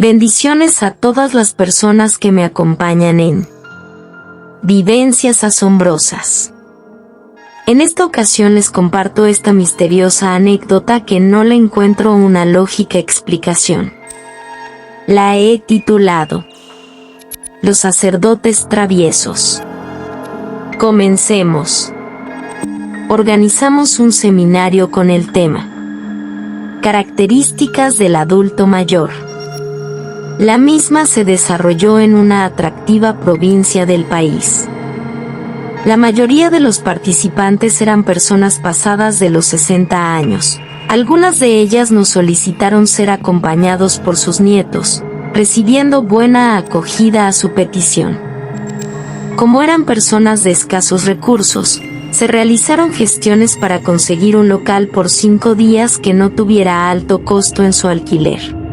Bendiciones a todas las personas que me acompañan en Vivencias Asombrosas. En esta ocasión les comparto esta misteriosa anécdota que no le encuentro una lógica explicación. La he titulado Los sacerdotes traviesos. Comencemos. Organizamos un seminario con el tema Características del adulto mayor. La misma se desarrolló en una atractiva provincia del país. La mayoría de los participantes eran personas pasadas de los 60 años. Algunas de ellas nos solicitaron ser acompañados por sus nietos, recibiendo buena acogida a su petición. Como eran personas de escasos recursos, se realizaron gestiones para conseguir un local por 5 días que no tuviera alto costo en su alquiler.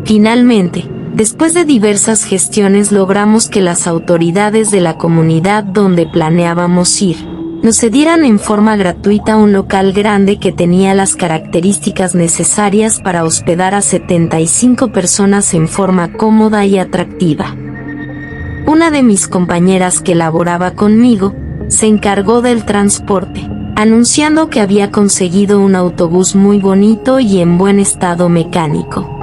Finalmente, después de diversas gestiones logramos que las autoridades de la comunidad donde planeábamos ir, nos cedieran en forma gratuita un local grande que tenía las características necesarias para hospedar a 75 personas en forma cómoda y atractiva. Una de mis compañeras que laboraba conmigo, se encargó del transporte, anunciando que había conseguido un autobús muy bonito y en buen estado mecánico.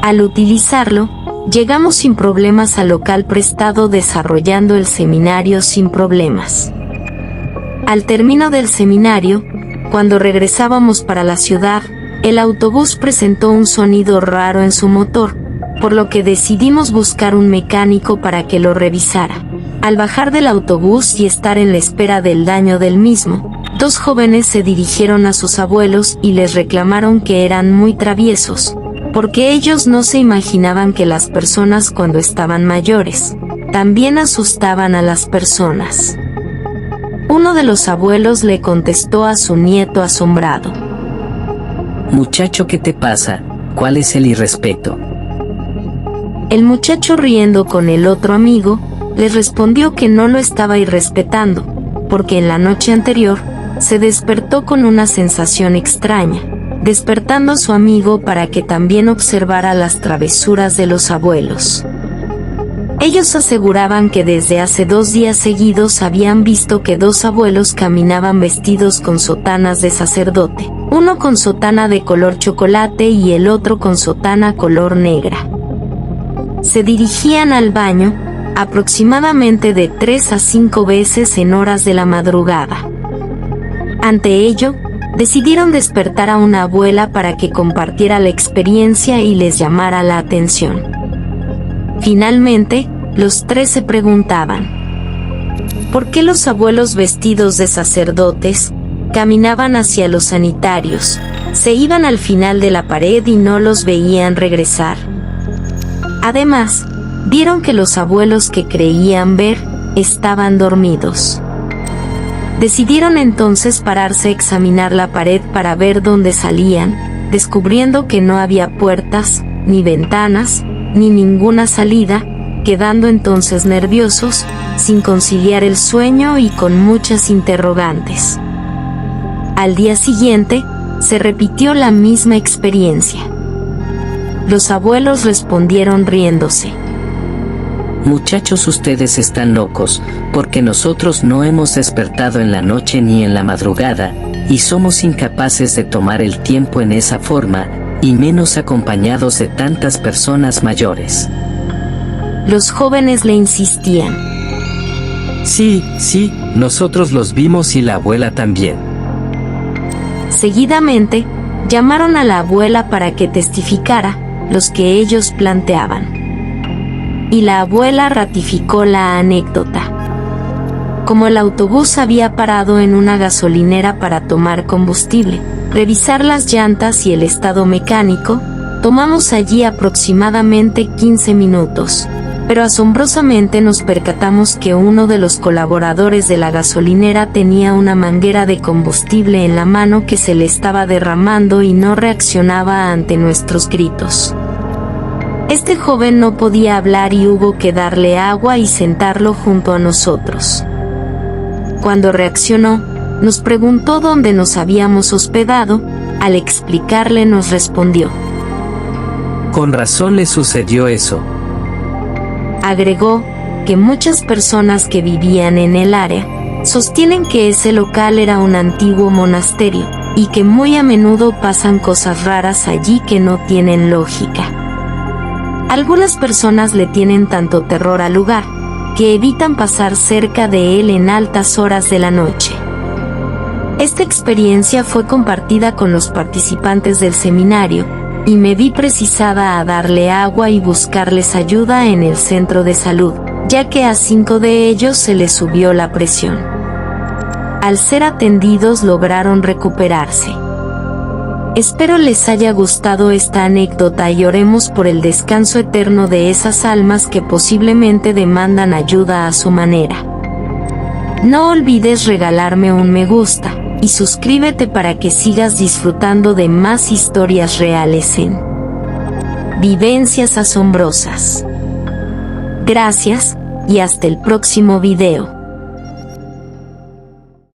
Al utilizarlo, llegamos sin problemas al local prestado desarrollando el seminario sin problemas. Al término del seminario, cuando regresábamos para la ciudad, el autobús presentó un sonido raro en su motor, por lo que decidimos buscar un mecánico para que lo revisara. Al bajar del autobús y estar en la espera del daño del mismo, 2 jóvenes se dirigieron a sus abuelos y les reclamaron que eran muy traviesos, porque ellos no se imaginaban que las personas cuando estaban mayores, también asustaban a las personas. Uno de los abuelos le contestó a su nieto asombrado: Muchacho, ¿qué te pasa? ¿Cuál es el irrespeto? El muchacho, riendo con el otro amigo, les respondió que no lo estaba irrespetando, porque en la noche anterior, se despertó con una sensación extraña, despertando a su amigo para que también observara las travesuras de los abuelos. Ellos aseguraban que desde hace 2 días seguidos habían visto que 2 abuelos caminaban vestidos con sotanas de sacerdote, uno con sotana de color chocolate y el otro con sotana color negra. Se dirigían al baño, aproximadamente de 3 a 5 veces en horas de la madrugada. Ante ello, decidieron despertar a una abuela para que compartiera la experiencia y les llamara la atención. Finalmente, los 3 se preguntaban: ¿por qué los abuelos vestidos de sacerdotes caminaban hacia los sanitarios, se iban al final de la pared y no los veían regresar? Además, vieron que los abuelos que creían ver estaban dormidos. Decidieron entonces pararse a examinar la pared para ver dónde salían, descubriendo que no había puertas, ni ventanas, ni ninguna salida, quedando entonces nerviosos, sin conciliar el sueño y con muchas interrogantes. Al día siguiente, se repitió la misma experiencia. Los abuelos respondieron riéndose: Muchachos, ustedes están locos, porque nosotros no hemos despertado en la noche ni en la madrugada, y somos incapaces de tomar el tiempo en esa forma, y menos acompañados de tantas personas mayores. Los jóvenes le insistían: Sí, nosotros los vimos y la abuela también. Seguidamente, llamaron a la abuela para que testificara los que ellos planteaban. Y la abuela ratificó la anécdota. Como el autobús había parado en una gasolinera para tomar combustible, revisar las llantas y el estado mecánico, tomamos allí aproximadamente 15 minutos. Pero asombrosamente nos percatamos que uno de los colaboradores de la gasolinera tenía una manguera de combustible en la mano que se le estaba derramando y no reaccionaba ante nuestros gritos. Este joven no podía hablar y hubo que darle agua y sentarlo junto a nosotros. Cuando reaccionó, nos preguntó dónde nos habíamos hospedado. Al explicarle nos respondió: Con razón le sucedió eso. Agregó que muchas personas que vivían en el área sostienen que ese local era un antiguo monasterio y que muy a menudo pasan cosas raras allí que no tienen lógica. Algunas personas le tienen tanto terror al lugar que evitan pasar cerca de él en altas horas de la noche. Esta experiencia fue compartida con los participantes del seminario y me vi precisada a darle agua y buscarles ayuda en el centro de salud, ya que a 5 de ellos se les subió la presión. Al ser atendidos lograron recuperarse. Espero les haya gustado esta anécdota y oremos por el descanso eterno de esas almas que posiblemente demandan ayuda a su manera. No olvides regalarme un me gusta y suscríbete para que sigas disfrutando de más historias reales en Vivencias Asombrosas. Gracias y hasta el próximo video.